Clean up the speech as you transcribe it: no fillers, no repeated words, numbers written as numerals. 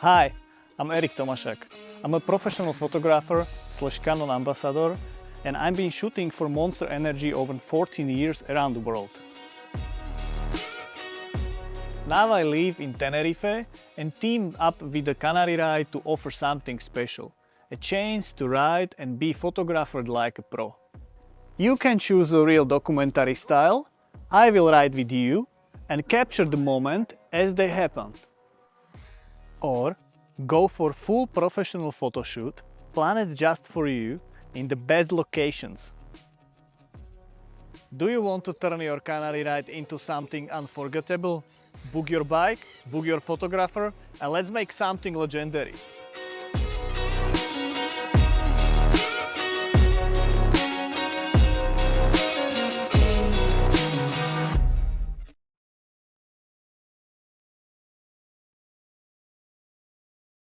Hi, I'm Erik Tomasak. I'm a professional photographer / Canon ambassador, and I've been shooting for Monster Energy over 14 years around the world. Now I live in Tenerife and teamed up with the Canary ride to offer something special, a chance to ride and be photographed like a pro. You can choose a real documentary style. I will ride with you and capture the moment as they happen. Or go for full professional photo shoot, planned just for you in the best locations. Do you want to turn your Canary ride into something unforgettable? Book your bike, book your photographer, and let's make something legendary.